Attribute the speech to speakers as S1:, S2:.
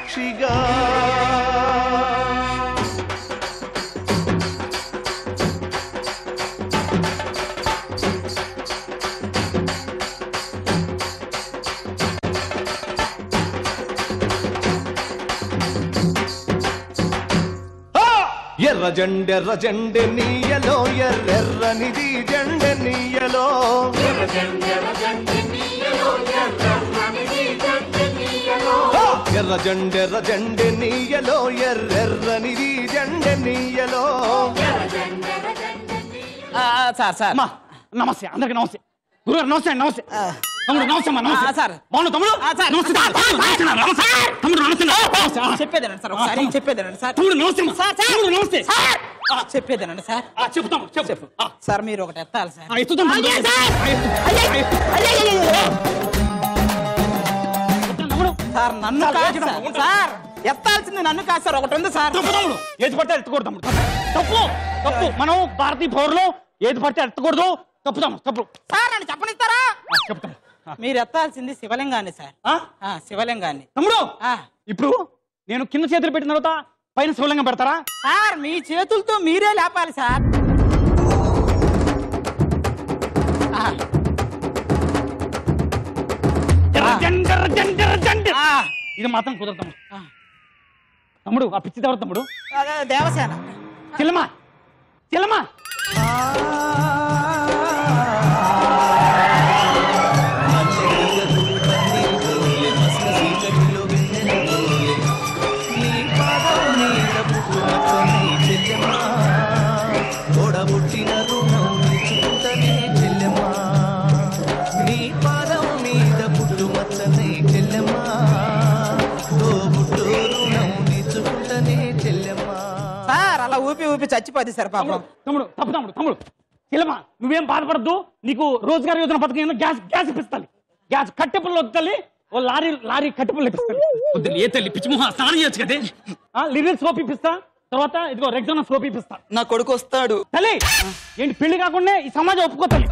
S1: సాక్షిగా ఎర్ర జెండె నీయలో ఎర్రెర్రనిది జెండె నీయలో ఎర్ర జెండె నీయలో ఎర్రెర్రనిది జెండె నీయలో.
S2: సార్ సార్
S3: నమస్తే, అందరికి నమస్తే. గురుగారు నమస్తే అండి. నమస్తే తమ్ముడు. నమస్తే అమ్మా. నమస్తే సార్. బాగున్నా తమ్ముడు? తమ్ముడు నమస్తే.
S2: చెప్పేదేనండి సార్, ఒకసారి చెప్పేదేనండి సార్.
S3: తమ్ముడు నమస్తే. తమ్ముడు నమస్తే.
S2: చెప్పేదేనండి సార్.
S3: చెప్తాము చెప్పు
S2: సార్. మీరు ఒకటి ఎత్తాలి సార్.
S3: ఎత్తుతాం
S2: సార్. నన్ను కాదు సార్, ఎత్తాల్సింది నన్ను కాదు సార్. ఒకటి ఉంది సార్.
S3: తమ్ముడు ఏది పడితే ఎత్తకూడదు తమ్ముడు. తప్పు తప్పు. మనం భారతీయ పౌరులు ఏది పడితే ఎత్తకూడదు. తప్పుతాము తప్పు
S2: సార్. అని చెప్పనిస్తారా?
S3: చెప్తాం.
S2: మీరు ఎత్తాల్సింది శివలింగాన్ని సార్. శివలింగాన్ని.
S3: తమ్ముడు ఇప్పుడు నేను కింద చేతులు పెట్టిన తర్వాత పైన శివలింగం పెడతారా?
S2: సార్ మీ చేతులతో మీరే లేపాలి సార్.
S3: ఇది మాత్రం కుదరతాము తమ్ముడు. ఆ పిచ్చి ఎవరు తమ్ముడు?
S2: దేవసేన.
S3: చెల్లమా చెల్లమా.
S1: తోడబుట్టిన రుణం తెచ్చుకుంటనే చెల్లెమ్మా, నీ పాదం మీద పుట్టుమచ్చనే చెల్లెమ్మా, తోబుట్టు రుణం తెచ్చుకుంటనే చెల్లెమ్మా.
S2: సార్ అలా ఊపి ఊపి చచ్చిపోద్ది సార్ పాపం.
S3: తమ్ముడు తప్పు తమ్ముడు. తమ్ముడు చెల్లమా నువ్వేం బాధపడద్దు. నీకు రోజ్గార్ యోజన పథకం గ్యాస్ ఇప్పిస్తాను. గ్యాస్ కట్టెపుల్లో తల్లి ఓ లారీ కట్టెపుల్లో ఇప్పిస్తాను. ఏ తల్లి పిచ్చిమోహ స్నానం చేయొచ్చు కదే. లిరిల్ సోప్ ఇప్పిస్తా. తర్వాత ఇదిగో రెగ్జానా సోప్ ఇప్పిస్తా.
S2: నా కొడుకు వస్తాడు.
S3: తల్లి ఏంటి పెళ్లి కాకుండా ఈ సమాజం ఒప్పుకో తల్లి.